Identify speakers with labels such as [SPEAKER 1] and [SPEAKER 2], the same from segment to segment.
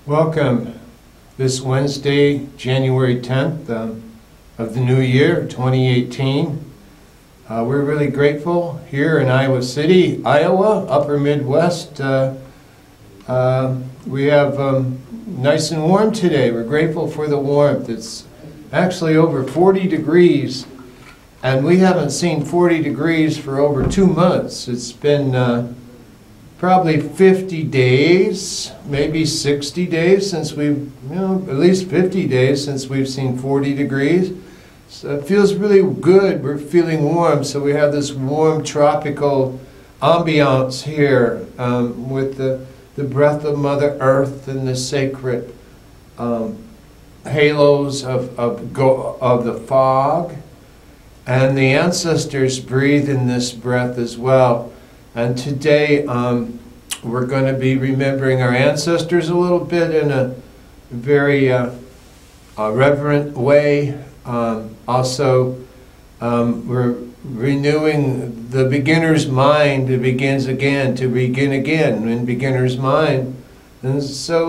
[SPEAKER 1] Welcome this Wednesday, January 10th of the new year, 2018. We're really grateful here in Iowa City, Iowa, upper Midwest. We have nice and warm today. We're grateful for the warmth. It's actually over 40 degrees, and we haven't seen 40 degrees for over 2 months. It's been probably 50 days, maybe 60 days since we've, at least 50 days since we've seen 40 degrees. So it feels really good. We're feeling warm, so we have this warm tropical ambiance here with the breath of Mother Earth and the sacred halos of the fog. And the ancestors breathe in this breath as well. And today we're going to be remembering our ancestors a little bit in a very reverent way. Also, we're renewing the beginner's mind. It begins again, to begin again in beginner's mind. And so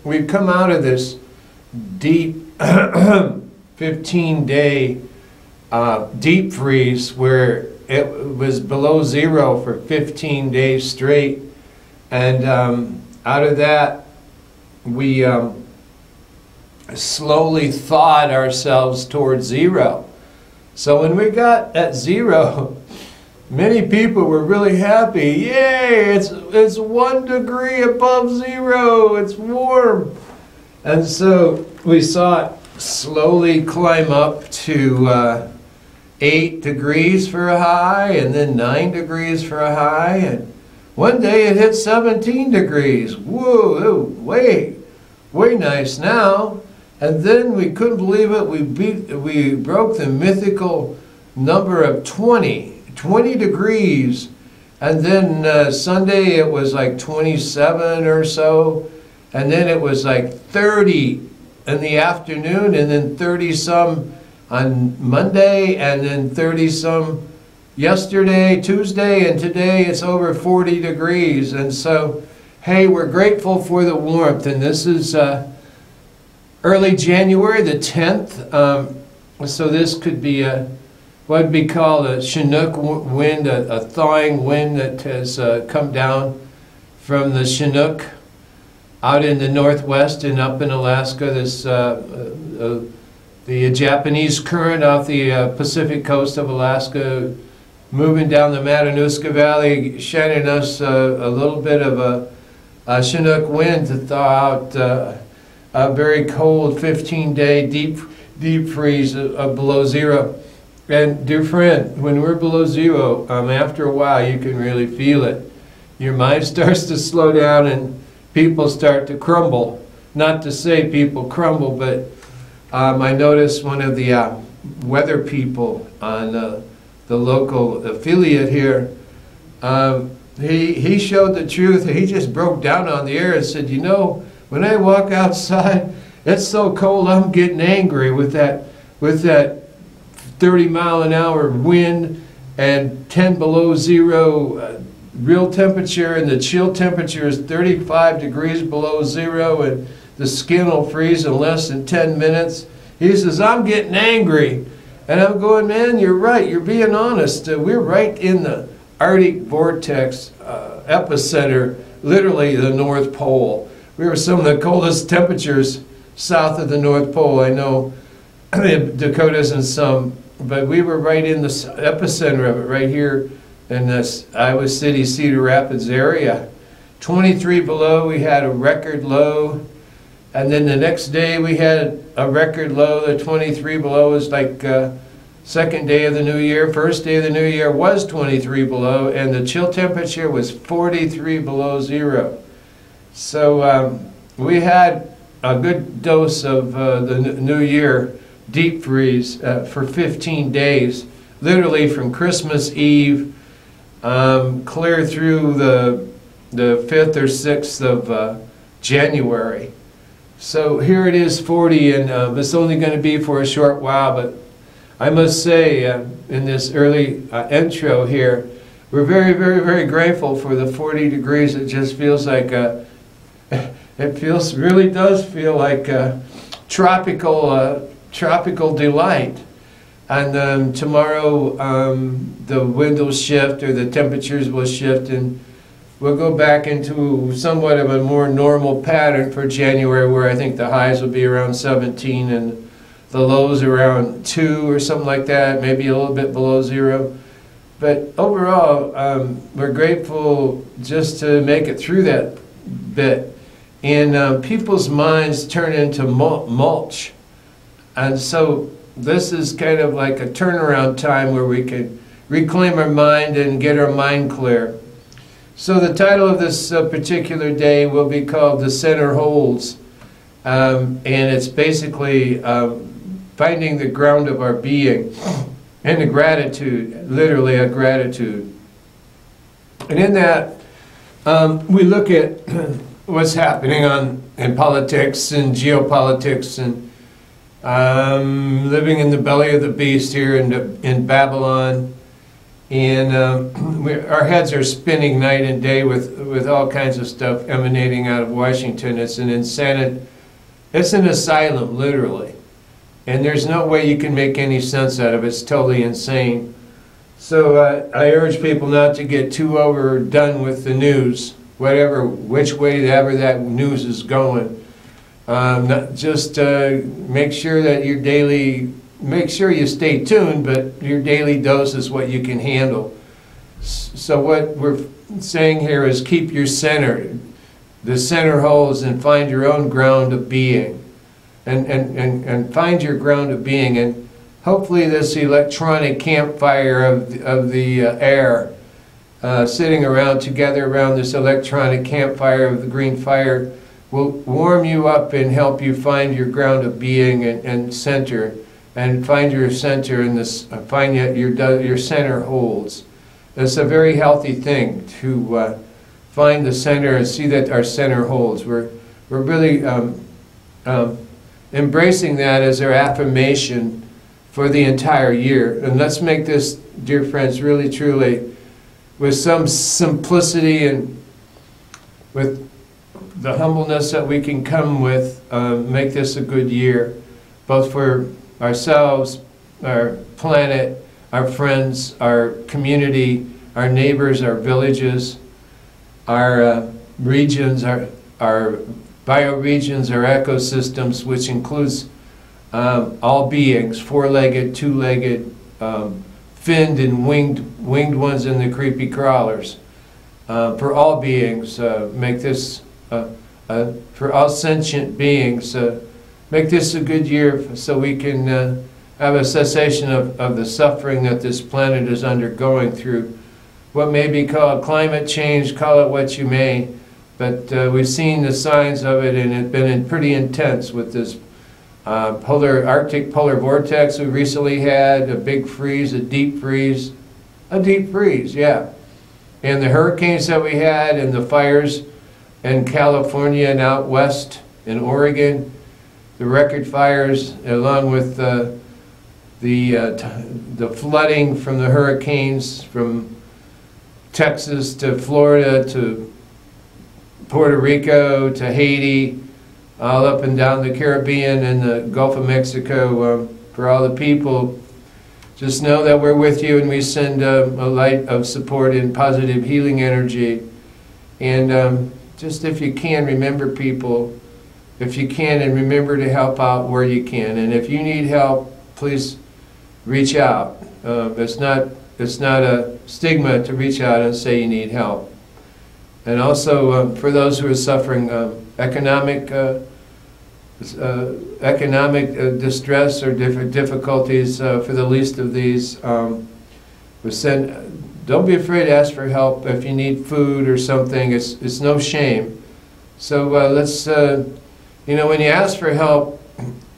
[SPEAKER 1] we've come out of this deep 15-day deep freeze where it was below zero for 15 days straight, and out of that we slowly thawed ourselves towards zero. So when we got at zero, many people were really happy. Yay, it's 1 degree above zero, it's warm. And so we saw it slowly climb up to 8 degrees for a high, and then 9 degrees for a high, and one day it hit 17 degrees. Whoa, way nice now. And then we couldn't believe it. We broke the mythical number of 20 degrees, and then Sunday it was like 27 or so, and then it was like 30 in the afternoon, and then 30 some on Monday, and then 30 some yesterday, Tuesday, and today it's over 40 degrees. And so, hey, we're grateful for the warmth. And this is early January the 10th. So this could be what would be called a Chinook wind, a thawing wind that has come down from the Chinook out in the northwest and up in Alaska. This the Japanese current off the Pacific coast of Alaska, moving down the Matanuska Valley, shining us a little bit of a Chinook wind to thaw out a very cold 15-day deep freeze of below zero. And dear friend, when we're below zero, after a while you can really feel it. Your mind starts to slow down and people start to crumble. Not to say people crumble, but I noticed one of the weather people on the local affiliate here, he showed the truth. He just broke down on the air and said, when I walk outside, it's so cold I'm getting angry with that 30-mile-an-hour wind and 10 below zero real temperature, and the chill temperature is 35 degrees below zero, and the skin will freeze in less than 10 minutes. He says, I'm getting angry. And I'm going, man, you're right. You're being honest. We're right in the Arctic vortex epicenter, literally the North Pole. We were some of the coldest temperatures south of the North Pole. I know the Dakotas and some, but we were right in the epicenter of it, right here in this Iowa City, Cedar Rapids area. 23 below, we had a record low. And then the next day we had a record low. The 23 below was like second day of the new year. First day of the new year was 23 below, and the chill temperature was 43 below zero. So we had a good dose of the new year deep freeze for 15 days, literally from Christmas Eve clear through the 5th or 6th of January. So here it is, 40, and it's only going to be for a short while, but I must say in this early intro here, we're very, very, very grateful for the 40 degrees. It just feels like It really does feel like tropical delight. And tomorrow the wind will shift, or the temperatures will shift, and we'll go back into somewhat of a more normal pattern for January, where I think the highs will be around 17 and the lows around 2 or something like that, maybe a little bit below 0. But overall, we're grateful just to make it through that bit. And people's minds turn into mulch. And so this is kind of like a turnaround time where we can reclaim our mind and get our mind clear. So the title of this particular day will be called The Center Holds. And it's basically finding the ground of our being and the gratitude, literally a gratitude. And in that, we look at what's happening in politics and geopolitics, and living in the belly of the beast here in Babylon. And our heads are spinning night and day with all kinds of stuff emanating out of Washington. It's an insanity. It's an asylum, literally. And there's no way you can make any sense out of it. It's totally insane. So I urge people not to get too overdone with the news, which way ever that news is going. Just make sure that make sure you stay tuned, but your daily dose is what you can handle. So what we're saying here is keep your center. The center holds, and find your own ground of being. And find your ground of being. And hopefully this electronic campfire of the air, sitting around together around this electronic campfire of the green fire, will warm you up and help you find your ground of being and center. And find your center in this, find that your center holds. It's a very healthy thing to find the center and see that our center holds. We're really embracing that as our affirmation for the entire year. And let's make this, dear friends, really truly, with some simplicity and with the humbleness that we can come with, make this a good year, both for ourselves, our planet, our friends, our community, our neighbors, our villages, our regions, our bioregions, our ecosystems, which includes all beings, four-legged, two-legged, finned and winged ones, and the creepy crawlers. For all beings, make this, for all sentient beings, make this a good year so we can have a cessation of the suffering that this planet is undergoing through what may be called climate change, call it what you may. But we've seen the signs of it, and it's been pretty intense with this Arctic polar vortex we recently had, a big freeze, a deep freeze, yeah. And the hurricanes that we had, and the fires in California and out west in Oregon, the record fires, along with the flooding from the hurricanes from Texas to Florida to Puerto Rico to Haiti, all up and down the Caribbean and the Gulf of Mexico. For all the people, just know that we're with you, and we send a light of support and positive healing energy. And just if you can, remember people, if you can, and remember to help out where you can. And if you need help, please reach out. It's not a stigma to reach out and say you need help. And also for those who are suffering economic distress or different difficulties, for the least of these, don't be afraid to ask for help if you need food or something. It's no shame. So let's, when you ask for help,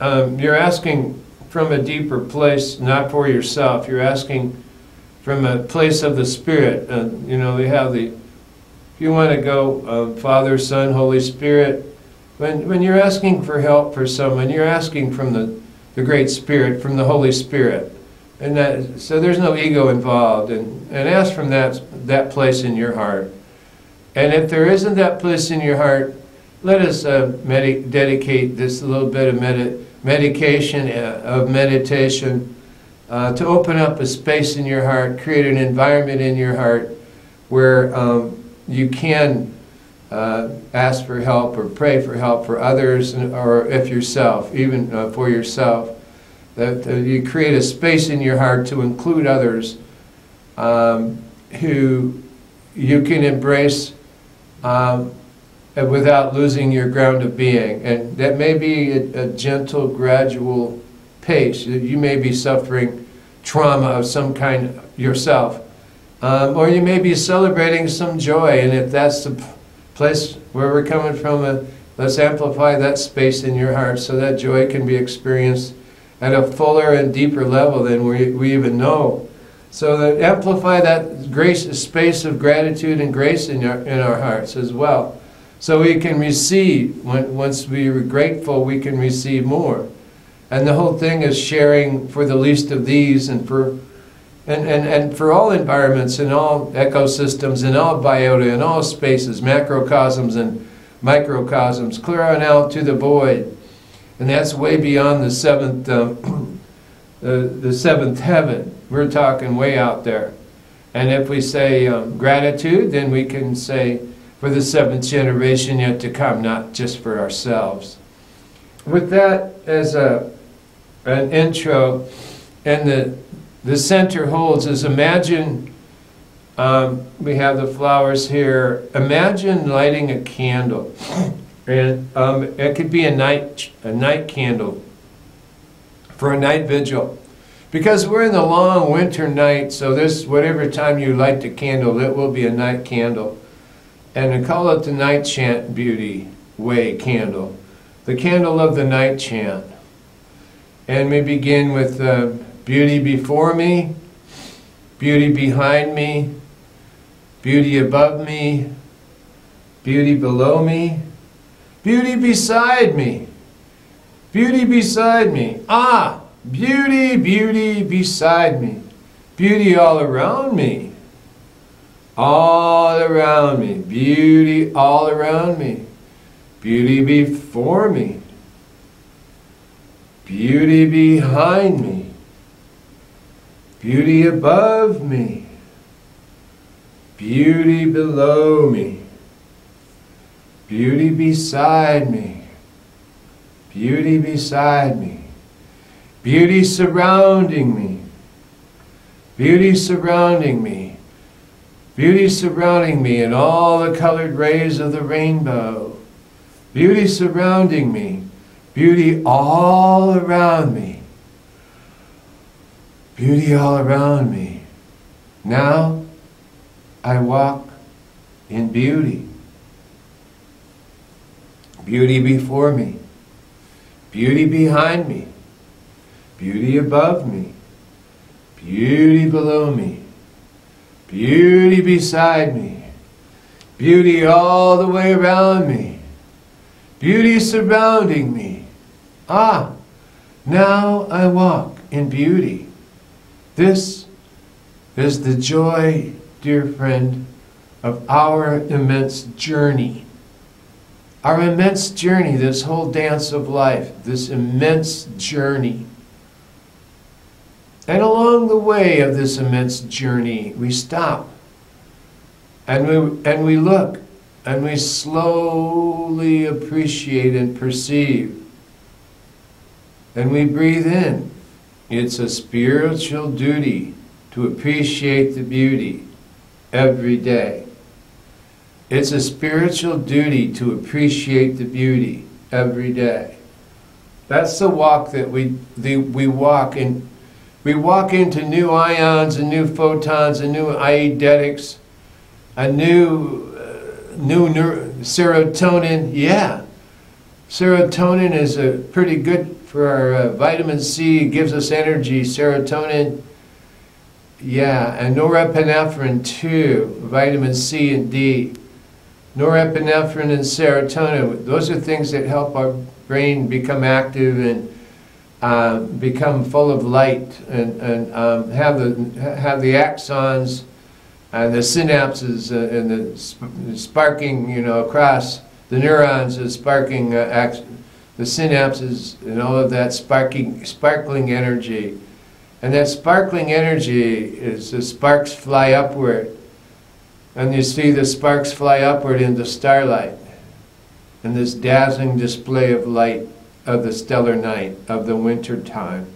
[SPEAKER 1] you're asking from a deeper place, not for yourself. You're asking from a place of the Spirit. We have if you want to go, Father, Son, Holy Spirit, when you're asking for help for someone, you're asking from the Great Spirit, from the Holy Spirit. And so there's no ego involved. And ask from that place in your heart. And if there isn't that place in your heart, let us dedicate this little bit of meditation to open up a space in your heart, create an environment in your heart where you can ask for help or pray for help for others, or if yourself, even for yourself. That you create a space in your heart to include others who you can embrace without losing your ground of being. And that may be a gentle, gradual pace. You may be suffering trauma of some kind yourself, or you may be celebrating some joy. And if that's the place where we're coming from, let's amplify that space in your heart so that joy can be experienced at a fuller and deeper level than we even know. So that amplify that grace, space of gratitude and grace in our hearts as well. So we can receive, once we are grateful, we can receive more. And the whole thing is sharing for the least of these, and for all environments and all ecosystems and all biota and all spaces, macrocosms and microcosms, clear on out to the void. And that's way beyond the seventh heaven. We're talking way out there. And if we say gratitude, then we can say for the seventh generation yet to come, not just for ourselves. With that as an intro, and the center holds is imagine, we have the flowers here, imagine lighting a candle. And it could be a night candle for a night vigil. Because we're in the long winter night, so this, whatever time you light the candle, it will be a night candle. And we call it the night chant beauty way candle. The candle of the night chant. And we begin with beauty before me, beauty behind me, beauty above me, beauty below me, beauty beside me, beauty beside me. Ah, beauty, beauty beside me, beauty all around me, all around me, beauty all around me, beauty before me, beauty behind me, beauty above me, beauty below me, beauty beside me, beauty beside me, beauty surrounding me, beauty surrounding me, beauty surrounding me in all the colored rays of the rainbow, beauty surrounding me, beauty all around me, beauty all around me. Now I walk in beauty. Beauty before me, beauty behind me, beauty above me, beauty below me, beauty beside me, beauty all the way around me, beauty surrounding me. Ah, now I walk in beauty. This is the joy, dear friend, of our immense journey. Our immense journey, this whole dance of life, this immense journey. And along the way of this immense journey, we stop and we look and we slowly appreciate and perceive. And we breathe in. It's a spiritual duty to appreciate the beauty every day. It's a spiritual duty to appreciate the beauty every day. That's the walk that we walk in. We walk into new ions and new photons and new eidetics, a new serotonin. Yeah, serotonin is pretty good for our vitamin C. It gives us energy. Serotonin. Yeah, and norepinephrine too. Vitamin C and D. Norepinephrine and serotonin, those are things that help our brain become active and become full of light and have the axons and the synapses and the sparking, across the neurons, the sparking, the synapses, and all of that sparkling energy. And that sparkling energy is the sparks fly upward. And you see the sparks fly upward into starlight. And this dazzling display of light of the stellar night, of the winter time.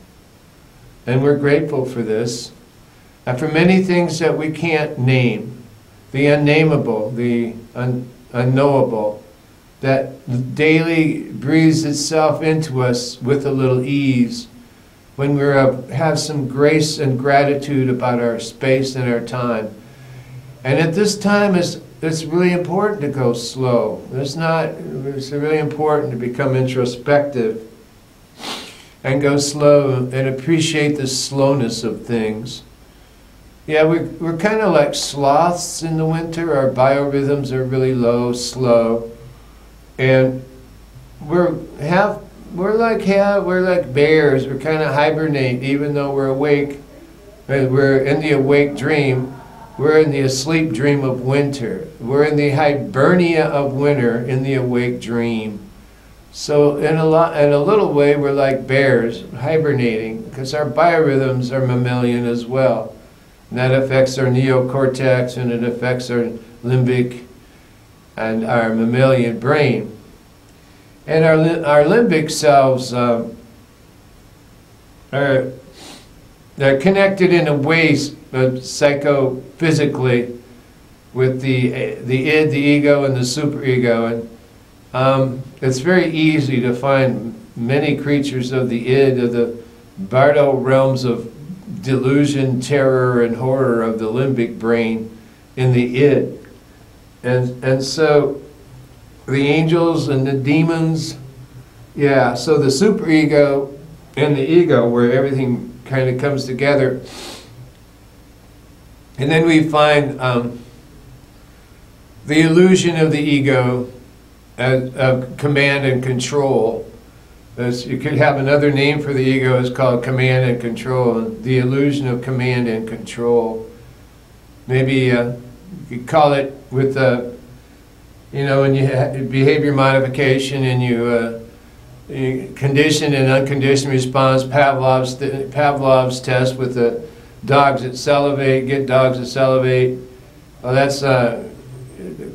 [SPEAKER 1] And we're grateful for this. And for many things that we can't name, the unnameable, the unknowable, that daily breathes itself into us with a little ease, when we have some grace and gratitude about our space and our time. And at this time, it's really important to go slow. It's really important to become introspective and go slow and appreciate the slowness of things. Yeah, we're kind of like sloths in the winter. Our biorhythms are really low, slow. And we're like bears. We're kind of hibernate, even though we're awake. We're in the awake dream. We're in the asleep dream of winter. We're in the hibernia of winter, in the awake dream. So in a little way, we're like bears hibernating, because our biorhythms are mammalian as well. And that affects our neocortex, and it affects our limbic and our mammalian brain. And our limbic cells they're connected in a way psychophysically with the id, the ego, and the superego. And it's very easy to find many creatures of the id, of the Bardo realms of delusion, terror, and horror of the limbic brain in the id. And so the angels and the demons, yeah, so the superego and the ego, where everything kind of comes together. And then we find the illusion of the ego of command and control. You could have another name for the ego, is called command and control, the illusion of command and control. Maybe you could call it with when you have behavior modification and you conditioned and unconditioned response, Pavlov's test with the dogs that salivate, get dogs that salivate. Well, that's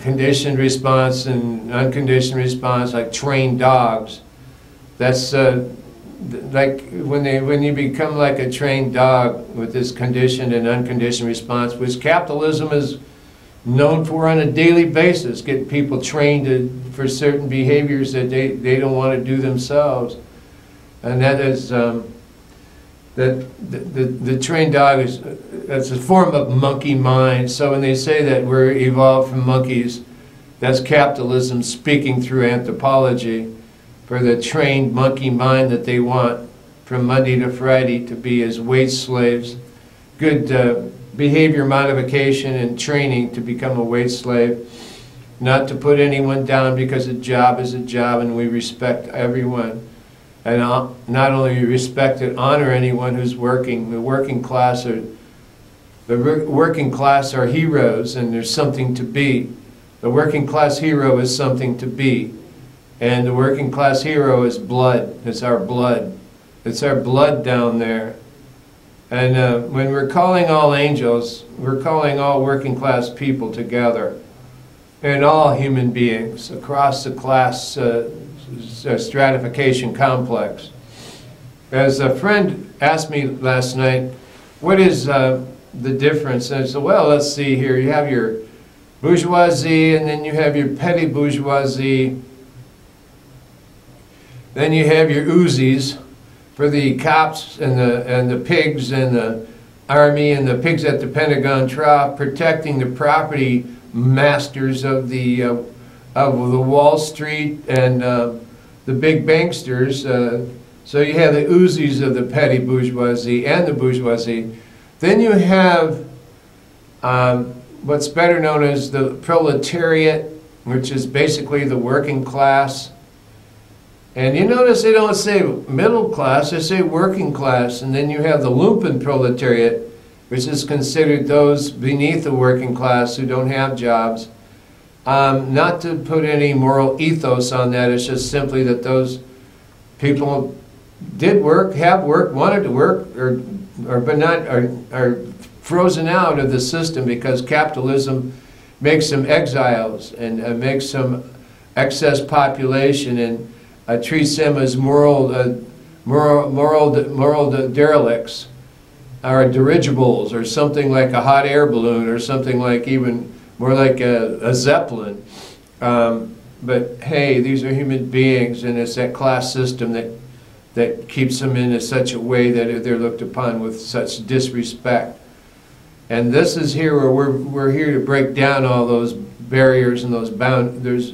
[SPEAKER 1] conditioned response and unconditioned response, like trained dogs. That's like when you become like a trained dog with this conditioned and unconditioned response, which capitalism is known for on a daily basis, getting people trained for certain behaviors that they don't want to do themselves. And that is the trained dog that's a form of monkey mind. So when they say that we're evolved from monkeys, that's capitalism speaking through anthropology for the trained monkey mind that they want from Monday to Friday to be as wage slaves. Good behavior modification and training to become a wage slave, not to put anyone down, because a job is a job and we respect everyone. And not only respect and honor anyone who's working. The working class are heroes, and there's something to be. The working class hero is something to be. And the working class hero is blood. It's our blood. It's our blood down there. And when we're calling all angels, we're calling all working class people together, and all human beings across the class stratification complex. As a friend asked me last night, what is the difference? And I said, well, let's see here. You have your bourgeoisie, and then you have your petty bourgeoisie. Then you have your Uzis for the cops and the pigs and the army and the pigs at the Pentagon Trough, protecting the property masters of the Wall Street and the big banksters. So you have the Uzis of the petty bourgeoisie and the bourgeoisie. Then you have what's better known as the proletariat, which is basically the working class. And you notice they don't say middle class, they say working class. And then you have the lumpen proletariat, which is considered those beneath the working class who don't have jobs. Not to put any moral ethos on that, it's just simply that those people did work, have worked, wanted to work, but not are frozen out of the system because capitalism makes them exiles and makes them excess population and treats them as moral derelicts or dirigibles or something like a hot air balloon or something like even more like a Zeppelin. But hey, these are human beings, and it's that class system that keeps them in such a way that they're looked upon with such disrespect. And this is here where we're here to break down all those barriers and those borders,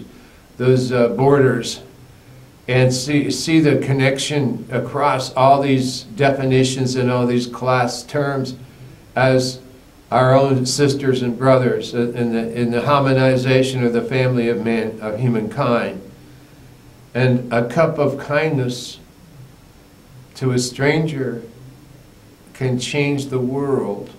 [SPEAKER 1] and see the connection across all these definitions and all these class terms as our own sisters and brothers in the harmonization of the family of humankind. And a cup of kindness to a stranger can change the world.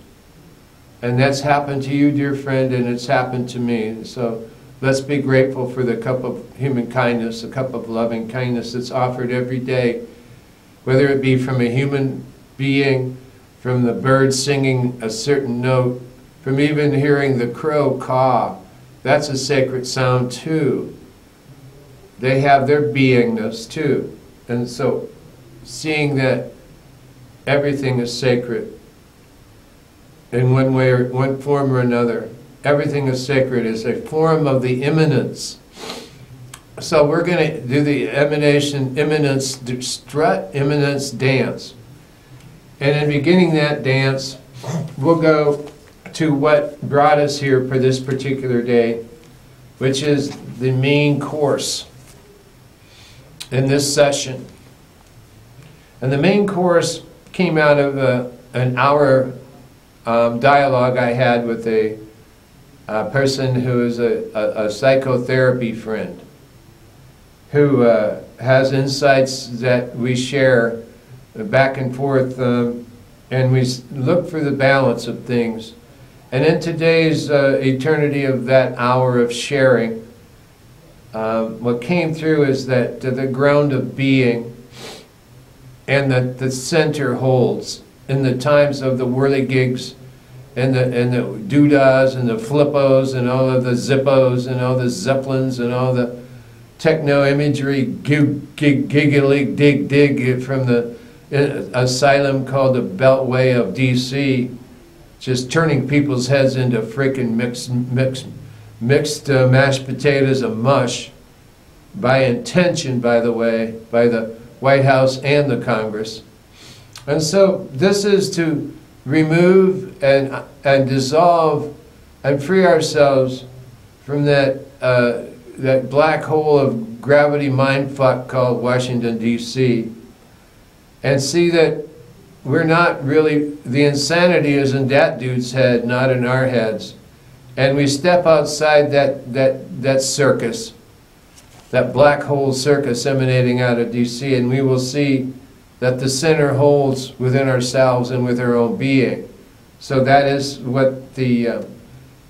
[SPEAKER 1] And that's happened to you, dear friend, and it's happened to me. So let's be grateful for the cup of human kindness, the cup of loving kindness that's offered every day, whether it be from a human being, from the bird singing a certain note, from even hearing the crow caw. That's a sacred sound too. They have their beingness too. And so seeing that everything is sacred in one way or one form or another. Everything is sacred is a form of the immanence. So we're going to do the immanence strut, immanence dance. And in beginning that dance, we'll go to what brought us here for this particular day, which is the main course in this session. And the main course came out of an hour dialogue I had with a person who is a psychotherapy friend, who has insights that we share back and forth, and we look for the balance of things. And in today's eternity of that hour of sharing, what came through is that the ground of being and that the center holds in the times of the whirligigs and the doodahs and the flippos and all of the zippos and all the zeppelins and all the techno imagery giggly dig from the asylum called the Beltway of DC, just turning people's heads into frickin' mixed mashed potatoes and mush by intention, by the way, by the White House and the Congress. And so this is to remove and dissolve and free ourselves from that black hole of gravity mindfuck called Washington, D.C., and see that we're not really, the insanity is in that dude's head, not in our heads. And we step outside that circus, that black hole circus emanating out of D.C., and we will see that the center holds within ourselves and with our own being. So that is what the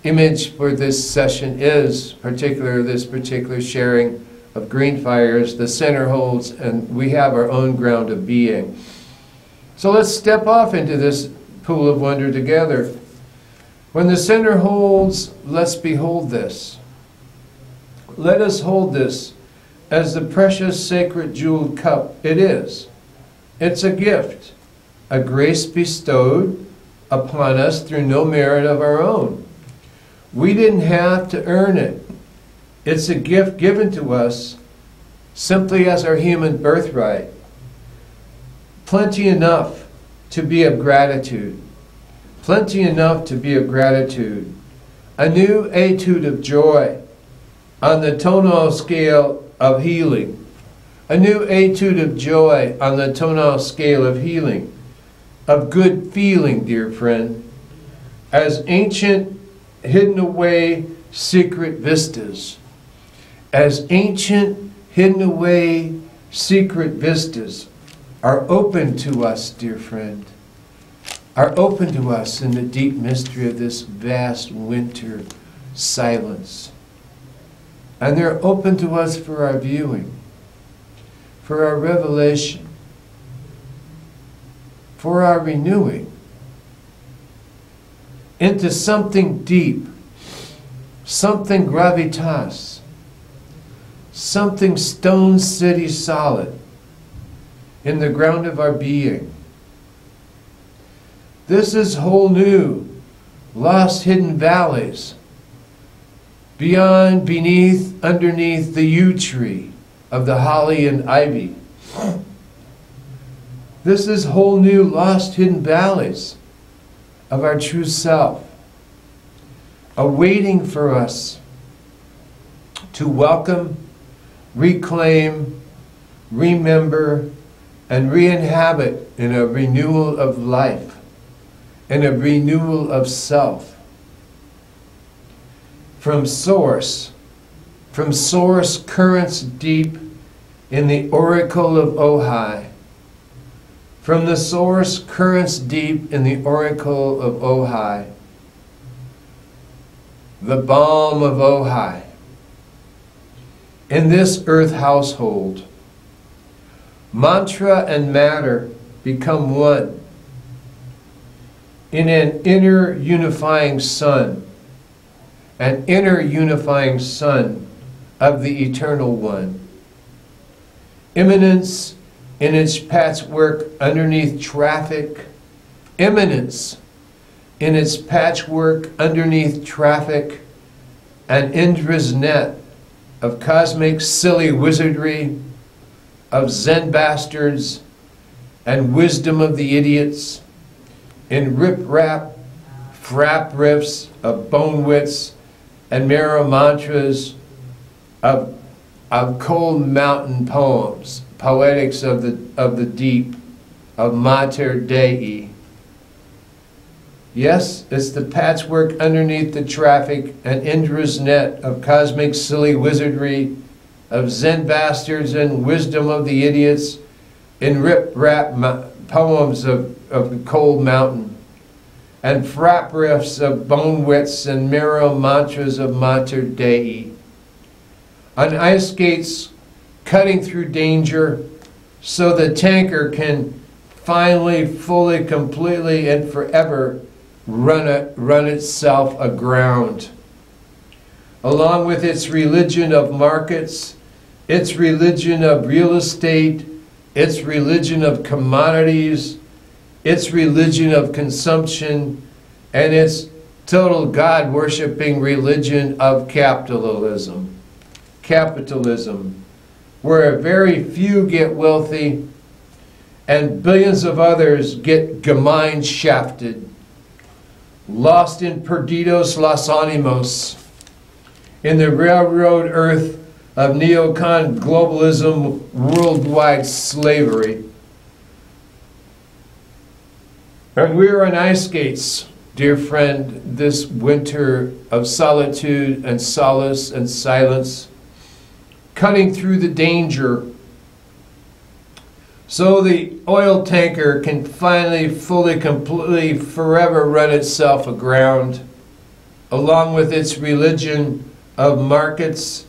[SPEAKER 1] image for this session is, particularly this particular sharing of green fires. The center holds, and we have our own ground of being. So let's step off into this pool of wonder together. When the center holds, let's behold this. Let us hold this as the precious, sacred, jeweled cup it is. It's a gift, a grace bestowed upon us through no merit of our own. We didn't have to earn it. It's a gift given to us simply as our human birthright. Plenty enough to be of gratitude. Plenty enough to be of gratitude. A new etude of joy on the tonal scale of healing. A new etude of joy on the tonal scale of healing. Of good feeling, dear friend. As ancient, hidden away secret vistas. As ancient, hidden away secret vistas are open to us, dear friend, are open to us in the deep mystery of this vast winter silence. And they're open to us for our viewing, for our revelation, for our renewing into something deep, something gravitas, something stone city solid in the ground of our being. This is whole new, lost hidden valleys, beyond, beneath, underneath the yew tree of the holly and ivy. This is whole new, lost hidden valleys of our true self, awaiting for us to welcome, reclaim, remember, and re-inhabit in a renewal of life, in a renewal of self. From source currents deep in the oracle of Ojai. From the source currents deep in the oracle of Ojai. The balm of Ojai. In this earth household, mantra and matter become one in an inner unifying sun, an inner unifying sun of the Eternal One. Immanence in its patchwork underneath traffic, immanence in its patchwork underneath traffic, and Indra's net of cosmic silly wizardry, of Zen bastards, and wisdom of the idiots, in rip-rap, frap riffs of bone wits and mirror mantras of cold mountain poems, poetics of the deep, of Mater Dei. Yes, it's the patchwork underneath the traffic and Indra's net of cosmic silly wizardry, of Zen bastards and wisdom of the idiots, in rip-rap poems of the cold mountain, and frap riffs of bone wits and mirror mantras of Mater Dei. On ice skates, cutting through danger, so the tanker can finally, fully, completely, and forever run itself aground. Along with its religion of markets, its religion of real estate, its religion of commodities, its religion of consumption, and its total God-worshipping religion of capitalism. Capitalism, where very few get wealthy and billions of others get gemine shafted, lost in Perdidos Los Animos, in the railroad earth of neocon globalism, worldwide slavery. And we are on ice skates, dear friend, this winter of solitude and solace and silence, cutting through the danger so the oil tanker can finally, fully, completely, forever run itself aground, along with its religion of markets,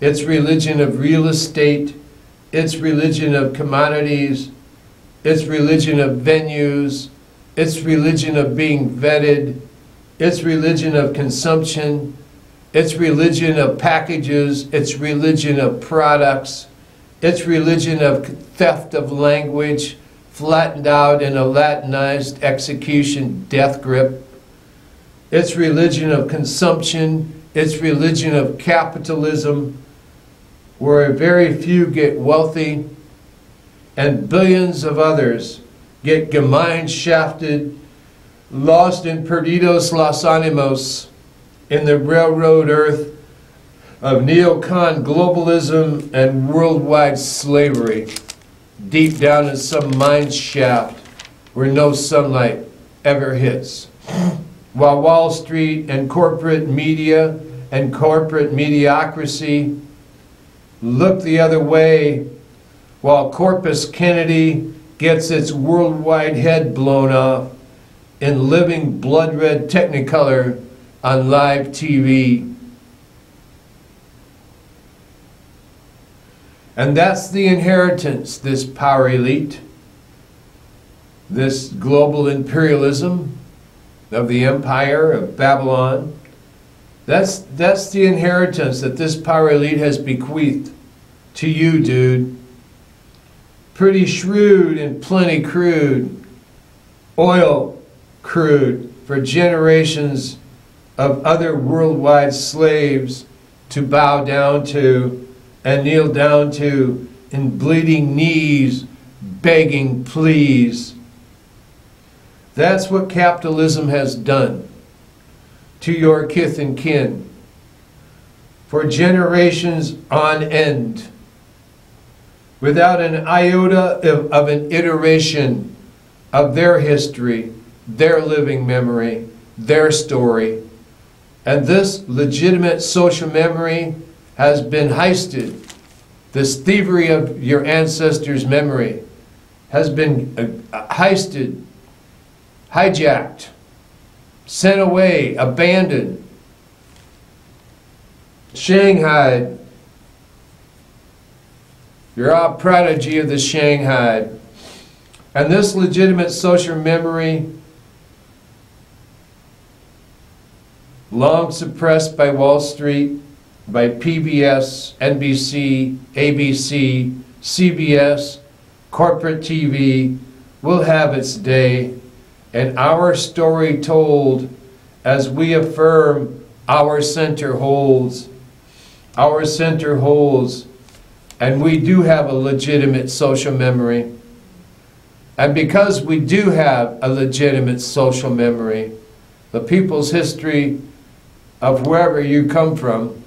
[SPEAKER 1] its religion of real estate, its religion of commodities, its religion of venues, its religion of being vetted, its religion of consumption, its religion of packages, its religion of products, its religion of theft of language, flattened out in a Latinized execution death grip, its religion of consumption, its religion of capitalism, where very few get wealthy and billions of others get gemine shafted, lost in Perdidos Los Animos, in the railroad earth of neocon globalism and worldwide slavery, deep down in some mine shaft where no sunlight ever hits. While Wall Street and corporate media and corporate mediocrity look the other way, while Corpus Kennedy gets its worldwide head blown off in living blood-red Technicolor on live TV. And that's the inheritance, this power elite, this global imperialism of the empire of Babylon. That's the inheritance that this power elite has bequeathed to you, dude. Pretty shrewd and plenty crude, oil crude for generations of other worldwide slaves to bow down to and kneel down to in bleeding knees, begging please. That's what capitalism has done to your kith and kin for generations on end, without an iota of an iteration of their history, their living memory, their story. And this legitimate social memory has been heisted. This thievery of your ancestors' memory has been heisted, hijacked, sent away, abandoned, shanghaied. You're a prodigy of the Shanghai. And this legitimate social memory, long suppressed by Wall Street, by PBS, NBC, ABC, CBS, corporate TV, will have its day, and our story told as we affirm our center holds. Our center holds. And we do have a legitimate social memory. And because we do have a legitimate social memory, the people's history of wherever you come from,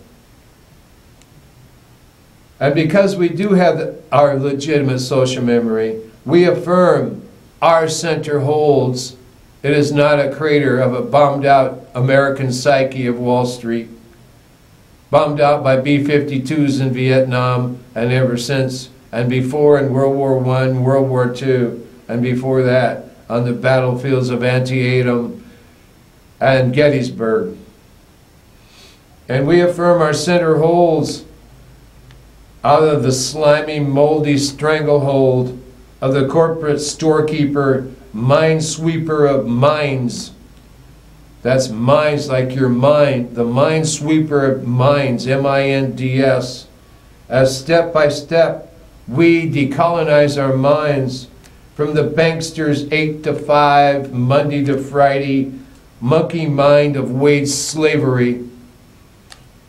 [SPEAKER 1] and because we do have our legitimate social memory, we affirm our center holds. It is not a crater of a bombed out American psyche of Wall Street, bombed out by B-52s in Vietnam and ever since, and before in World War I, World War II, and before that on the battlefields of Antietam and Gettysburg. And we affirm our center holds out of the slimy, moldy stranglehold of the corporate storekeeper, minesweeper of minds. That's minds like your mind, the minesweeper of minds, M-I-N-D-S. As step by step, we decolonize our minds from the bankster's 8 to 5, Monday to Friday, monkey mind of wage slavery,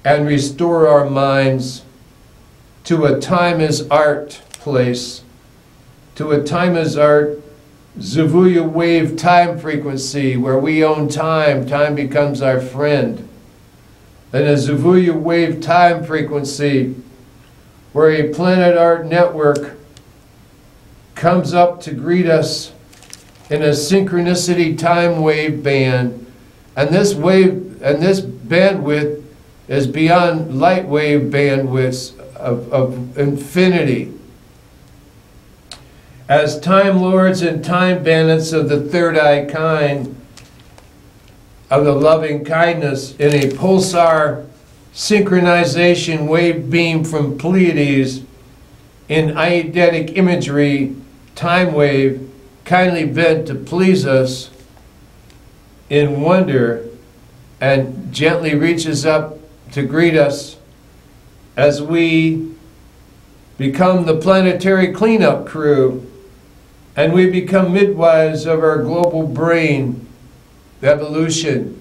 [SPEAKER 1] and restore our minds to a time is art place, to a time is art, Zavuya wave time frequency, where we own time, time becomes our friend. And a Zavuya wave time frequency, where a planet art network comes up to greet us in a synchronicity time wave band. And this wave and this bandwidth is beyond light wave bandwidths of infinity. As time lords and time bandits of the third eye kind, of the loving kindness, in a pulsar synchronization wave beam from Pleiades, in eidetic imagery, time wave, kindly bent to please us in wonder, and gently reaches up to greet us as we become the planetary cleanup crew, and we become midwives of our global brain evolution.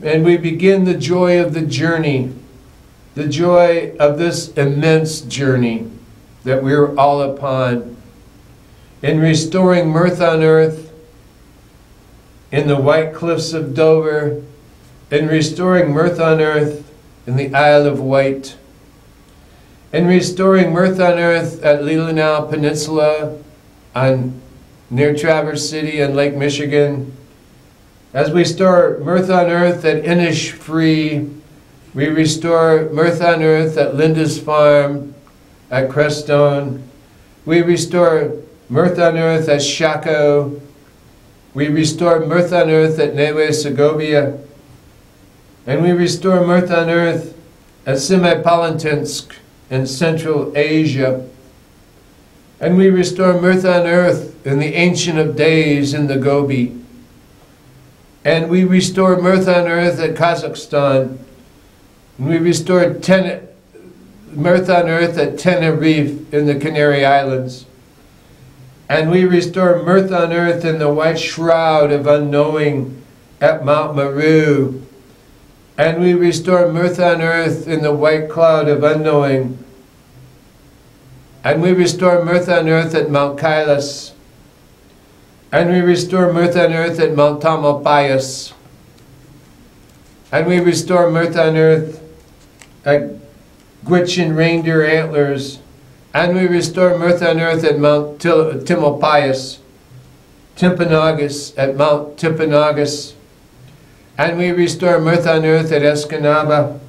[SPEAKER 1] And we begin the joy of the journey, the joy of this immense journey that we're all upon, in restoring mirth on earth, in the white cliffs of Dover, in restoring mirth on earth in the Isle of Wight, in restoring mirth on earth at Leelanau Peninsula near Traverse City and Lake Michigan, as we restore mirth on earth at Innisfree, we restore mirth on earth at Linda's Farm at Crestone, we restore mirth on earth at Shaco, we restore mirth on earth at Neve Segovia, and we restore mirth on earth at Semipalatinsk and Central Asia. And we restore mirth on earth in the Ancient of Days in the Gobi. And we restore mirth on earth at Kazakhstan. And we restore mirth on earth at Tenerife in the Canary Islands. And we restore mirth on earth in the white shroud of unknowing at Mount Meru. And we restore mirth on earth in the white cloud of unknowing. And we restore mirth on earth at Mount Kailas. And we restore mirth on earth at Mount Tamalpayas. And we restore mirth on earth at Gwich'in reindeer antlers. And we restore mirth on earth at Mount Tamalpayas. Timpanogos at Mount Timpanogos. And we restore mirth on earth at Escanaba.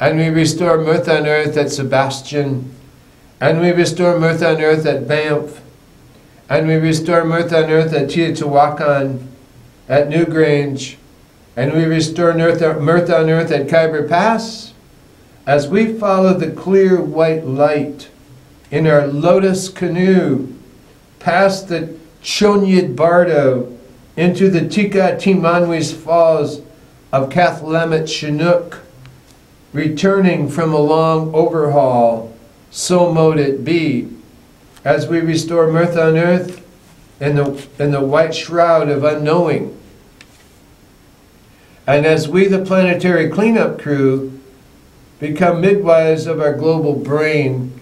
[SPEAKER 1] And we restore mirth on earth at Sebastian. And we restore mirth on earth at Banff. And we restore mirth on earth at Teotihuacan, at Newgrange. And we restore mirth on earth at Khyber Pass, as we follow the clear white light in our lotus canoe past the Chonyid Bardo into the Tika Timanwis Falls of Kathlemet Chinook, returning from a long overhaul, so mote it be, as we restore mirth on earth in the white shroud of unknowing. And as we, the planetary cleanup crew, become midwives of our global brain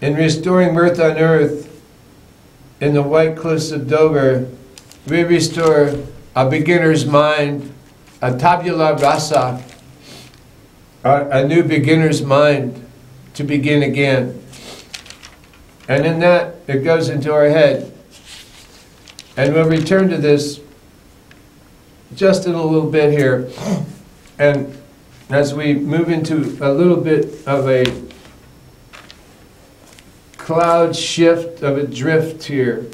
[SPEAKER 1] in restoring mirth on earth in the white cliffs of Dover, we restore a beginner's mind, a tabula rasa, a new beginner's mind to begin again. And in that, it goes into our head. And we'll return to this just in a little bit here. And as we move into a little bit of a cloud shift, of a drift here.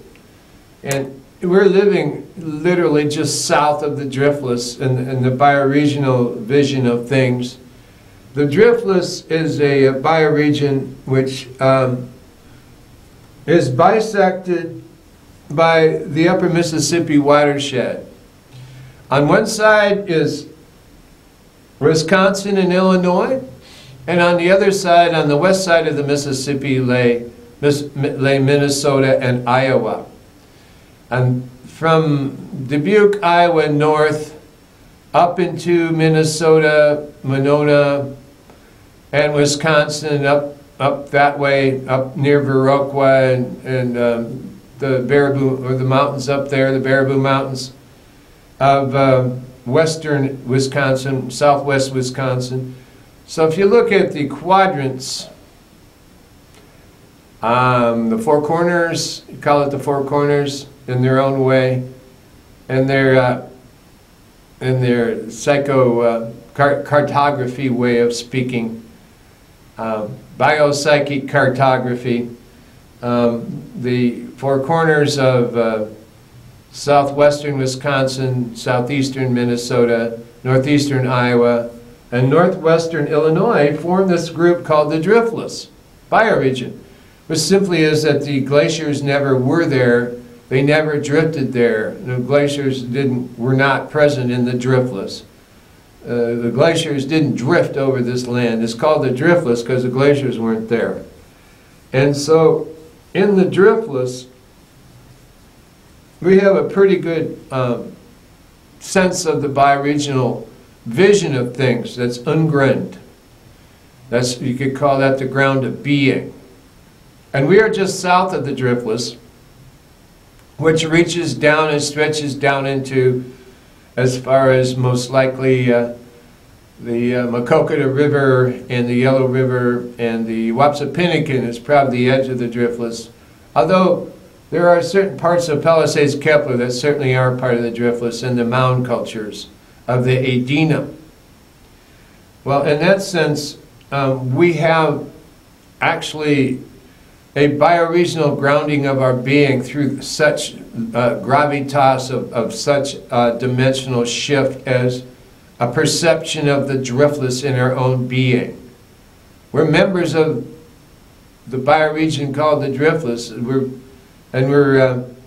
[SPEAKER 1] And we're living literally just south of the driftless in the bioregional vision of things. The driftless is a bioregion which is bisected by the upper Mississippi watershed. On one side is Wisconsin and Illinois, and on the other side, on the west side of the Mississippi, lay Minnesota and Iowa. And from Dubuque, Iowa, north, up into Minnesota, Monona, and Wisconsin, up that way, up near Viroqua and the Baraboo, or the mountains up there, the Baraboo Mountains of western Wisconsin, southwest Wisconsin. So if you look at the quadrants, the four corners, you call it the four corners in their own way, and their cartography way of speaking, biopsychic cartography. The four corners of southwestern Wisconsin, southeastern Minnesota, northeastern Iowa, and northwestern Illinois form this group called the driftless bioregion, which simply is that the glaciers never were there, they never drifted there. The glaciers were not present in the driftless. The glaciers didn't drift over this land. It's called the driftless because the glaciers weren't there. And so in the driftless, we have a pretty good sense of the bioregional vision of things that's ungrund. You could call that the ground of being. And we are just south of the driftless, which reaches down and stretches down into, as far as most likely the Maquoketa River and the Yellow River, and the Wapsipinicon is probably the edge of the driftless. Although there are certain parts of Palisades Kepler that certainly are part of the driftless, and the mound cultures of the Adena. Well, in that sense, we have actually a bioregional grounding of our being through such gravitas of such dimensional shift as a perception of the driftless in our own being. We're members of the bioregion called the Driftless.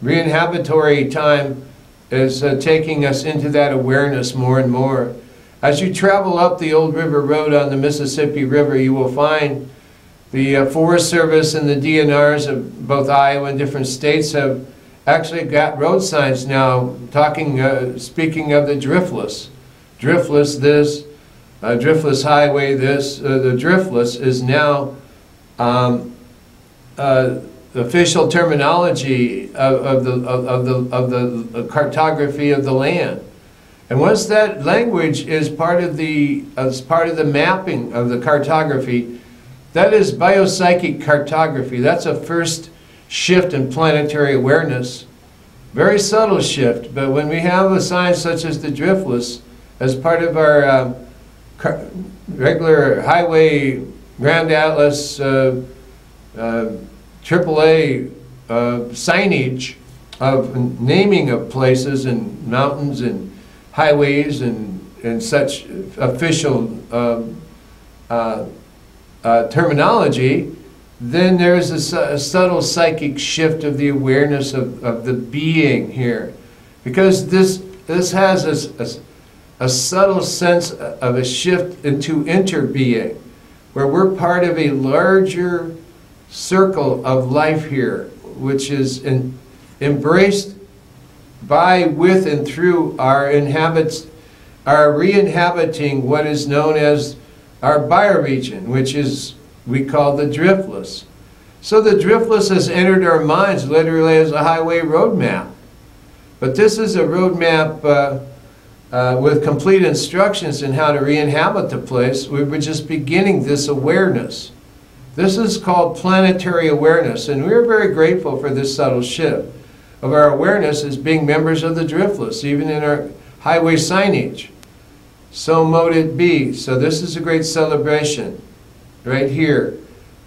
[SPEAKER 1] Re-inhabitory time is taking us into that awareness more and more. As you travel up the Old River Road on the Mississippi River, you will find the Forest Service and the DNRs of both Iowa and different states have actually got road signs now speaking of the Driftless. Driftless this, Driftless Highway this. The Driftless is now the official terminology of the cartography of the land. And once that language is part of the mapping of the cartography, that is biopsychic cartography. That's a first shift in planetary awareness. Very subtle shift, but when we have a sign such as the Driftless as part of our regular highway Grand Atlas AAA signage of naming of places and mountains and highways and such official terminology, then there's a subtle psychic shift of the awareness of the being here. Because this has a subtle sense of a shift into interbeing, where we're part of a larger circle of life here, which is embraced by, with, and through our re-inhabiting what is known as our bioregion, which is we call the Driftless. So the Driftless has entered our minds literally as a highway road map. But this is a road map with complete instructions in how to re-inhabit the place. We were just beginning this awareness. This is called planetary awareness, and we're very grateful for this subtle shift of our awareness as being members of the Driftless, even in our highway signage. So mote it be. So this is a great celebration right here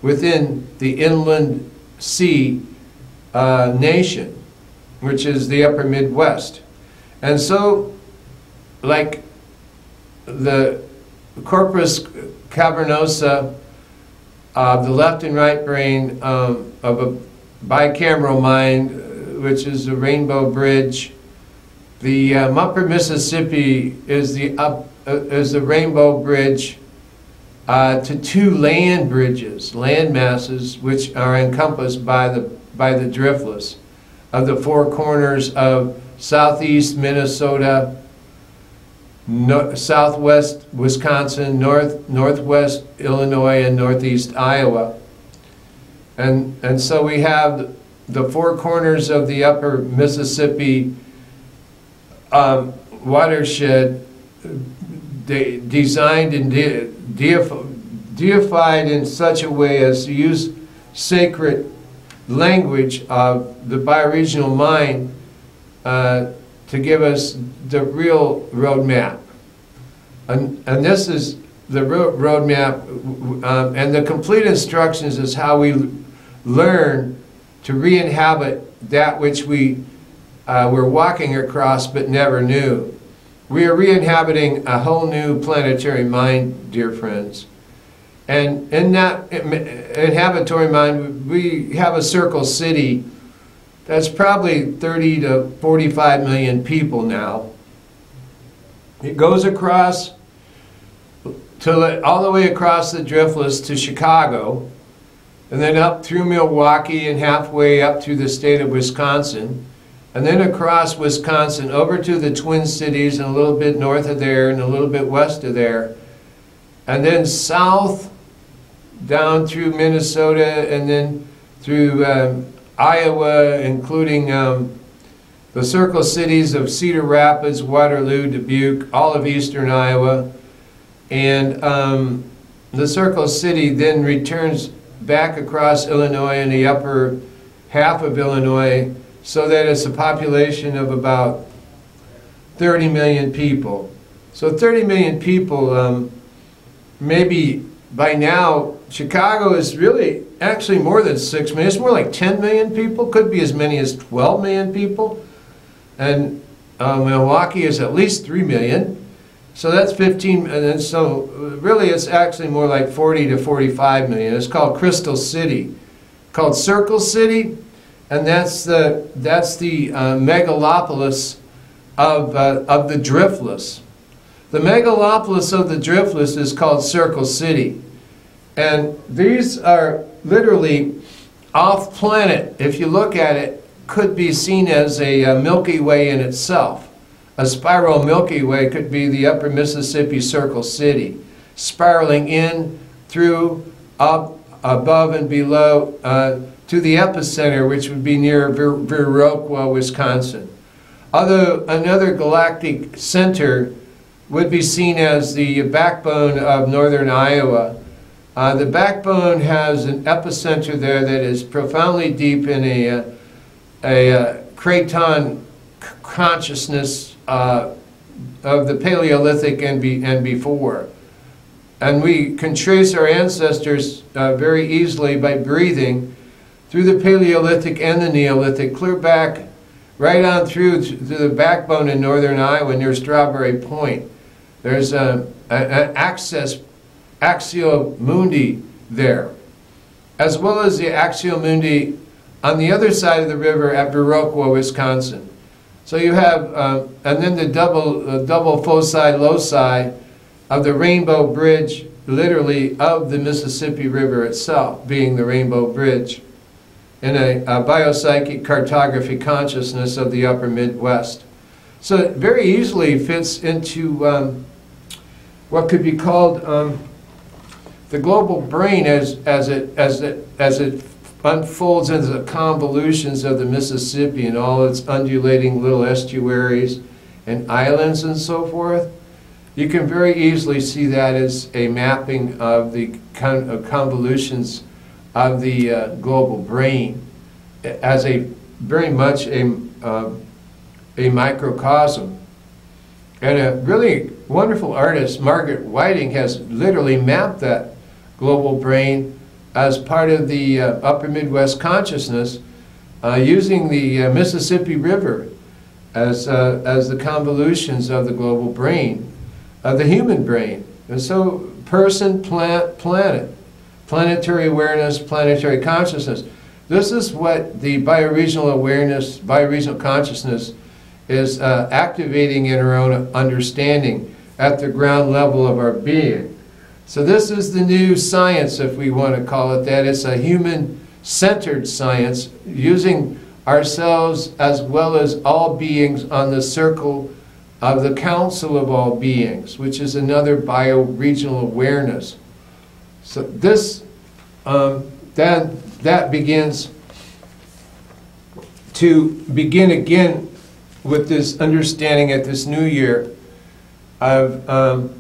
[SPEAKER 1] within the Inland Sea nation, which is the upper Midwest. And so, like the corpus cavernosa of the left and right brain of a bicameral mind, which is the Rainbow Bridge, the upper Mississippi is the Rainbow Bridge to two land bridges, land masses, which are encompassed by the Driftless of the four corners of southeast Minnesota, southwest Wisconsin, northwest Illinois, and northeast Iowa. And so we have the four corners of the upper Mississippi watershed designed and deified in such a way as to use sacred language of the bioregional mind to give us the real roadmap. And this is the roadmap, and the complete instructions is how we learn to re-inhabit that which we were walking across but never knew. We are re-inhabiting a whole new planetary mind, dear friends. And in that inhabitory mind, we have a circle city that's probably 30 to 45 million people now. It goes across all the way across the Driftless to Chicago, and then up through Milwaukee and halfway up through the state of Wisconsin, and then across Wisconsin over to the Twin Cities and a little bit north of there and a little bit west of there, and then south down through Minnesota and then through Iowa, including the circle cities of Cedar Rapids, Waterloo, Dubuque, all of eastern Iowa. And the circle city then returns back across Illinois in the upper half of Illinois, so that it's a population of about 30 million people. So 30 million people, maybe by now, Chicago is really actually more than 6 million. It's more like 10 million people, could be as many as 12 million people. And Milwaukee is at least 3 million. So that's 15, and then so really it's actually more like 40 to 45 million. It's called Crystal City. called Circle City, and that's the megalopolis of the Driftless. The megalopolis of the Driftless is called Circle City, and these are literally off planet. If you look at it, could be seen as a Milky Way in itself. A spiral Milky Way could be the upper Mississippi Circle City, spiraling in, through, up, above, and below to the epicenter, which would be near Viroqua, Wisconsin. Another galactic center would be seen as the backbone of northern Iowa. The backbone has an epicenter there that is profoundly deep in a craton consciousness of the Paleolithic and before. And we can trace our ancestors very easily by breathing through the Paleolithic and the Neolithic, clear back, right on through to the backbone in northern Iowa near Strawberry Point. There's an Axio Mundi there, as well as the Axio Mundi on the other side of the river at Viroqua, Wisconsin. So you have, and then the double foci loci of the Rainbow Bridge, literally of the Mississippi River itself, being the Rainbow Bridge, in a biopsychic cartography consciousness of the upper Midwest. So it very easily fits into what could be called the global brain as it unfolds into the convolutions of the Mississippi and all its undulating little estuaries and islands and so forth. You can very easily see that as a mapping of the convolutions of the global brain as a very much a microcosm. And a really wonderful artist, Margaret Whiting, has literally mapped that global brain as part of the upper Midwest consciousness using the Mississippi River as the convolutions of the global brain, of the human brain. And so person, plant, planet, planetary awareness, planetary consciousness. This is what the bioregional awareness, bioregional consciousness is activating in our own understanding at the ground level of our being. So this is the new science, if we want to call it that. It's a human-centered science, using ourselves as well as all beings on the circle of the council of all beings, which is another bioregional awareness. So this, that begins to begin again with this understanding at this new year of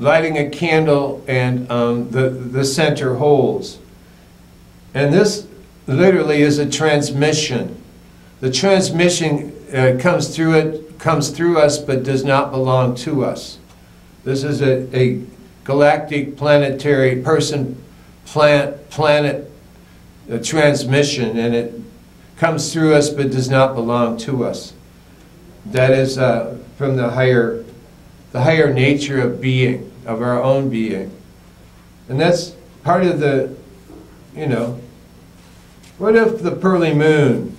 [SPEAKER 1] lighting a candle and the center holds. And this literally is a transmission. The transmission comes through us but does not belong to us. This is a galactic, planetary, person, planet transmission, and it comes through us but does not belong to us. That is from the higher nature of being, of our own being. And that's part of the, what if the pearly moon,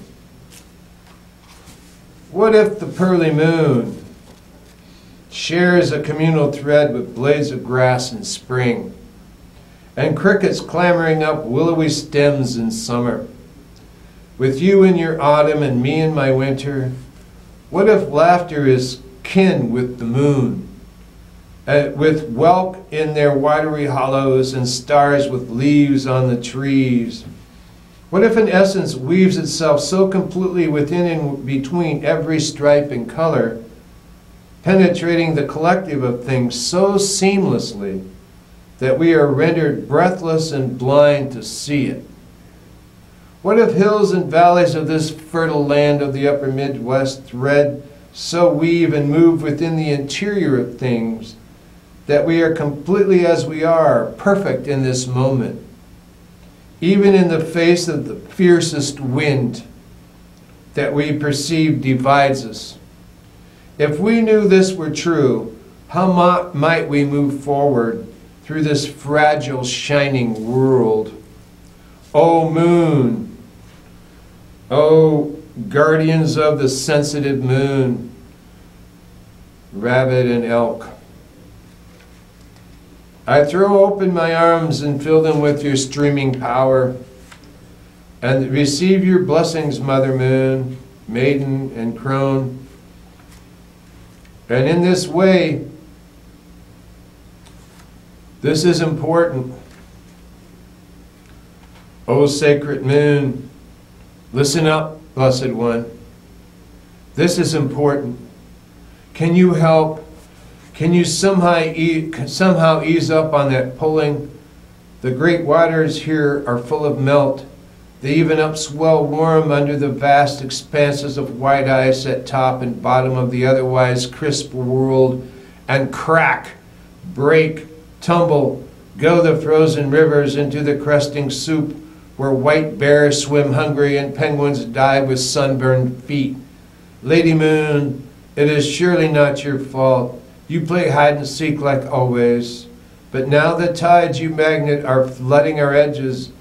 [SPEAKER 1] shares a communal thread with blades of grass in spring, and crickets clambering up willowy stems in summer? With you in your autumn and me in my winter, what if laughter is kin with the moon, with whelk in their watery hollows and stars with leaves on the trees? What if an essence weaves itself so completely within and between every stripe and color, penetrating the collective of things so seamlessly that we are rendered breathless and blind to see it? What if hills and valleys of this fertile land of the upper Midwest thread, so weave and move within the interior of things, that we are completely as we are, perfect in this moment, even in the face of the fiercest wind that we perceive divides us? If we knew this were true, how might we move forward through this fragile, shining world? O moon, O guardians of the sensitive moon, rabbit and elk, I throw open my arms and fill them with your streaming power, and receive your blessings, Mother Moon, Maiden, and Crone. And in this way, this is important. O sacred moon, listen up, Blessed One. This is important. Can you help? Can you somehow ease up on that pulling? The great waters here are full of melt. They even upswell warm under the vast expanses of white ice at top and bottom of the otherwise crisp world, and crack, break, tumble, go the frozen rivers into the cresting soup where white bears swim hungry and penguins dive with sunburned feet. Lady Moon, it is surely not your fault. You play hide and seek like always, but now the tides you magnet are flooding our edges,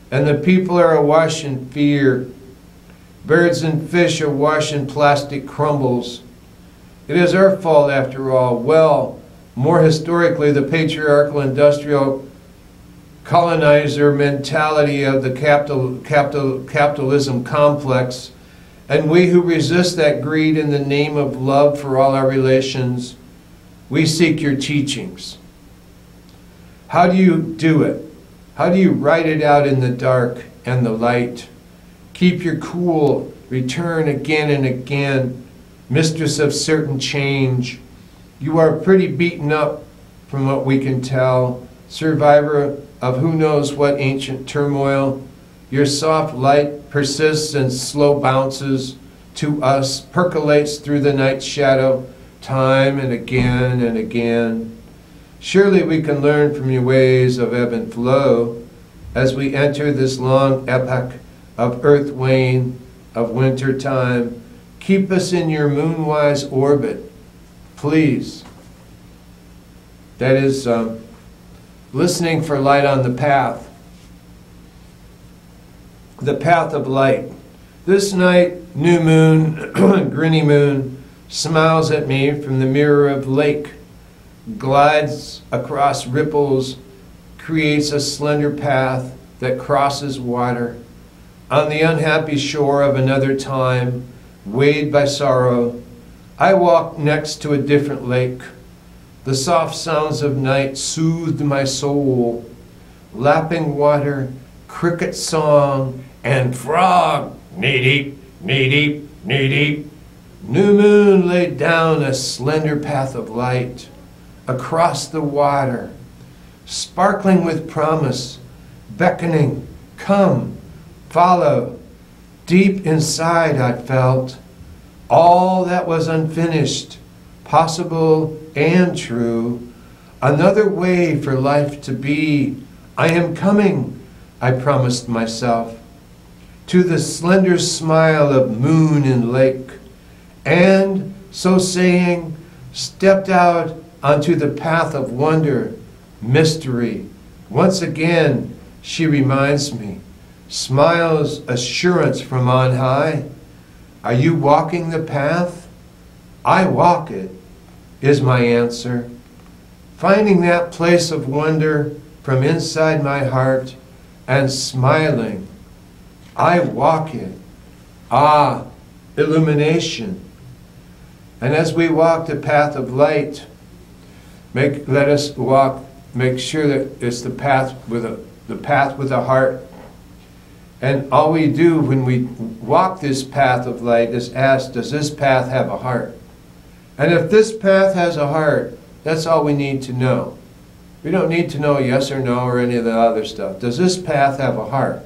[SPEAKER 1] and the people are awash in fear. Birds and fish are awash in plastic crumbles. It is our fault after all. Well, more historically, the patriarchal industrial colonizer mentality of the capitalism complex, and we who resist that greed in the name of love for all our relations, we seek your teachings. How do you do it? How do you write it out in the dark and the light? Keep your cool, return again and again, mistress of certain change. You are pretty beaten up from what we can tell, survivor of who knows what ancient turmoil. Your soft light persists and slow bounces to us, percolates through the night shadow, time and again and again. Surely we can learn from your ways of ebb and flow as we enter this long epoch of earth wane, of winter time. Keep us in your moonwise orbit, please. That is listening for light on the path of light. This night, new moon, grinny moon, smiles at me from the mirror of lake, glides across ripples, creates a slender path that crosses water. On the unhappy shore of another time, weighed by sorrow, I walked next to a different lake. The soft sounds of night soothed my soul. Lapping water, cricket song, and frog, knee-deep, knee-deep, knee-deep. New moon laid down a slender path of light across the water, sparkling with promise, beckoning, come, follow. Deep inside I felt all that was unfinished, possible and true, another way for life to be. I am coming, I promised myself, to the slender smile of moon and lake, and, so saying, stepped out onto the path of wonder, mystery. Once again, she reminds me, smiles assurance from on high. Are you walking the path? I walk it, is my answer. Finding that place of wonder from inside my heart and smiling, I walk it. Ah, illumination. And as we walk the path of light, make sure that it's the path with a heart. And all we do when we walk this path of light is ask, does this path have a heart? And if this path has a heart, that's all we need to know. We don't need to know yes or no or any of the other stuff. Does this path have a heart?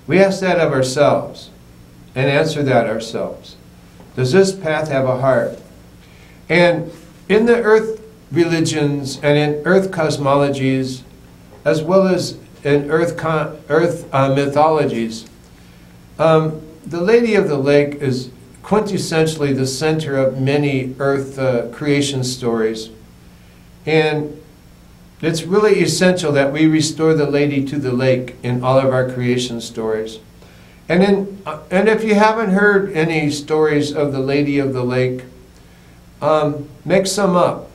[SPEAKER 1] We ask that of ourselves and answer that ourselves. Does this path have a heart? And in the earth religions and in earth cosmologies, as well as in earth mythologies, the Lady of the Lake is quintessentially the center of many earth creation stories. And it's really essential that we restore the lady to the lake in all of our creation stories. And if you haven't heard any stories of the Lady of the Lake, make some up.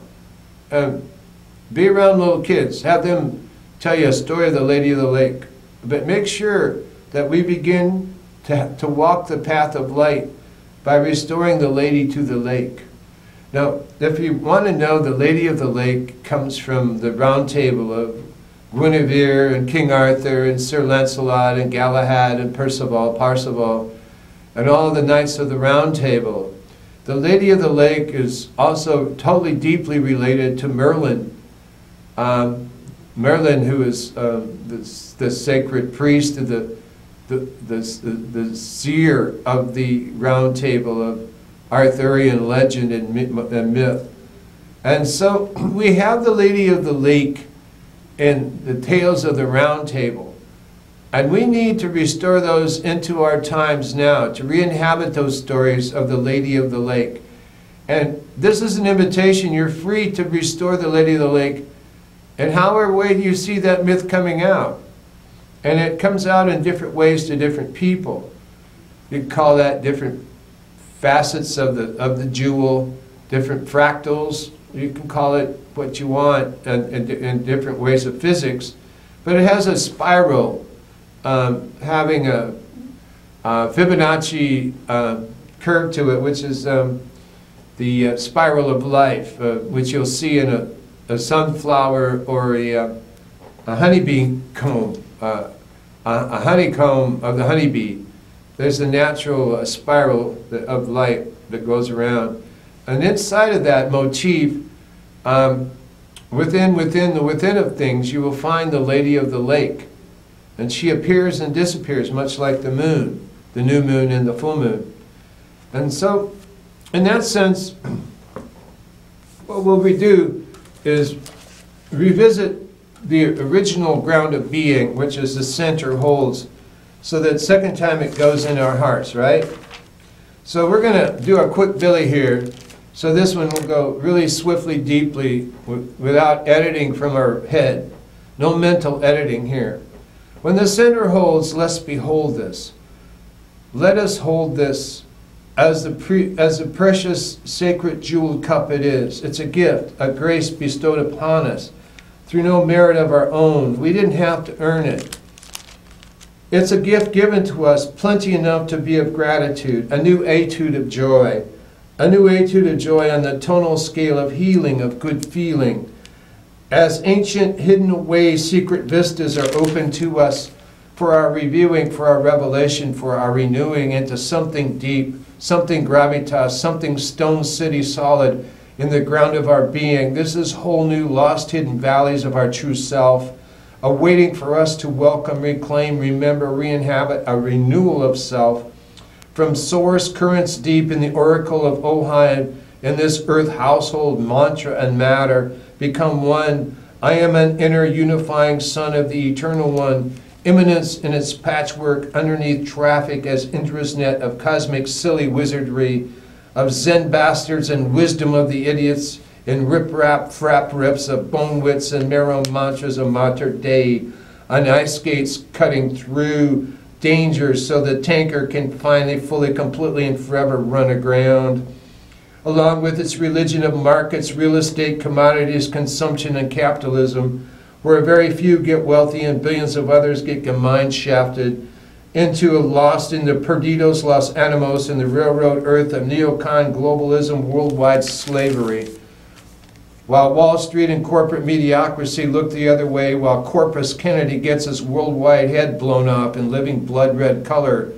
[SPEAKER 1] Be around little kids. Have them tell you a story of the Lady of the Lake. But make sure that we begin to walk the path of light by restoring the lady to the lake. Now, if you want to know, the Lady of the Lake comes from the Round Table of Guinevere and King Arthur and Sir Lancelot and Galahad and Parsifal, and all the knights of the Round Table. The Lady of the Lake is also totally deeply related to Merlin. Merlin, who is the sacred priest, the seer of the Round Table of Arthurian legend and myth. And so we have the Lady of the Lake in the tales of the Round Table. And we need to restore those into our times now, to re-inhabit those stories of the Lady of the Lake. And this is an invitation. You're free to restore the Lady of the Lake. And however way do you see that myth coming out? And it comes out in different ways to different people. You call that different facets of the jewel, different fractals. You can call it what you want in different ways of physics. But it has a spiral, having a Fibonacci curve to it, which is the spiral of life, which you'll see in a sunflower or a honeybee comb, a honeycomb of the honeybee. There's a natural spiral of light that goes around. And inside of that motif, within of things, you will find the Lady of the Lake. And she appears and disappears, much like the moon, the new moon and the full moon. And so, in that sense, what we do is revisit the original ground of being, which is the center holds, so that second time it goes in our hearts, right? So we're going to do a quick Billy here. So this one will go really swiftly, deeply, without editing from our head. No mental editing here. When the center holds, let's behold this. Let us hold this as the precious, sacred, jeweled cup it is. It's a gift, a grace bestowed upon us through no merit of our own. We didn't have to earn it. It's a gift given to us, plenty enough to be of gratitude, a new etude of joy. A new etude of joy on the tonal scale of healing, of good feeling. As ancient, hidden away, secret vistas are open to us for our reviewing, for our revelation, for our renewing into something deep, something gravitas, something stone city solid in the ground of our being. This is whole new lost hidden valleys of our true self, awaiting for us to welcome, reclaim, remember, re-inhabit a renewal of self. From source currents deep in the oracle of Ojai, in this earth household, mantra and matter, become one. I am an inner unifying son of the eternal one, immanence in its patchwork underneath traffic as Indra's net of cosmic silly wizardry, of Zen bastards and wisdom of the idiots, in rip-rap, frap rips of bone wits and marrow mantras of Mater Dei, on ice skates cutting through dangers so the tanker can finally, fully, completely, and forever run aground. Along with its religion of markets, real estate, commodities, consumption, and capitalism, where very few get wealthy and billions of others get mine shafted into lost in the Perdidos, Los Animos, and the railroad earth of neocon globalism, worldwide slavery. While Wall Street and corporate mediocrity look the other way, while Corpus Kennedy gets his worldwide head blown up in living blood red color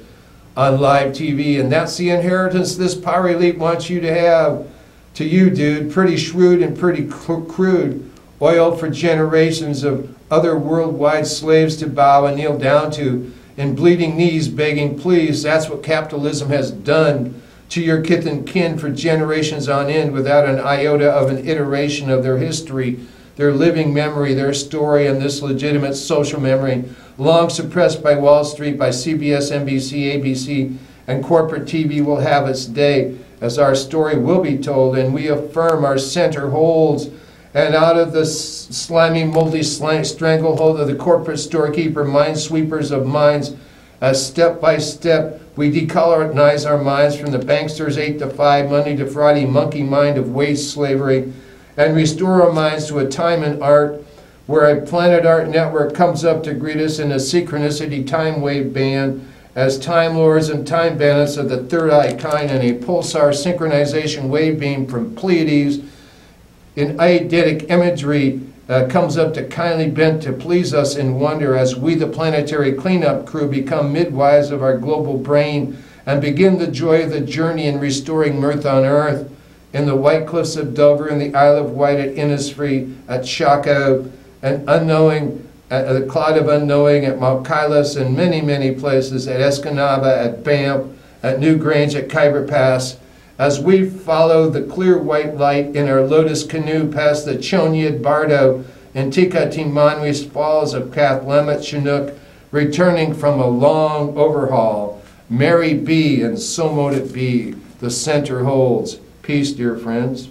[SPEAKER 1] on live TV. And that's the inheritance this power elite wants you to have. To you, dude, pretty shrewd and pretty crude, oiled for generations of other worldwide slaves to bow and kneel down to, and bleeding knees begging please. That's what capitalism has done to your kith and kin for generations on end, without an iota of an iteration of their history, their living memory, their story, and this legitimate social memory, long suppressed by Wall Street, by CBS, NBC, ABC, and corporate TV, will have its day as our story will be told, and we affirm our center holds and out of the slimy, moldy stranglehold of the corporate storekeeper, minesweepers of minds, as step by step we decolonize our minds from the bankster's 8 to 5, Monday to Friday monkey mind of wage slavery, and restore our minds to a time in art where a Planet Art network comes up to greet us in a synchronicity time wave band as time lords and time bandits of the third eye kind, and a pulsar synchronization wave beam from Pleiades in eidetic imagery comes up to kindly bent to please us in wonder as we, the planetary cleanup crew, become midwives of our global brain and begin the joy of the journey in restoring mirth on earth in the White Cliffs of Dover, in the Isle of Wight, at Innisfree, at Shaco, and unknowing, at the Cloud of Unknowing, at Mount Kailas, and many, many places, at Escanaba, at Banff, at Newgrange, at Khyber Pass, as we follow the clear white light in our lotus canoe past the Chonyad Bardo and Tikatimanwis Falls of Kathlemet Chinook, returning from a long overhaul. Merry be, and so mote it be. The center holds. Peace, dear friends.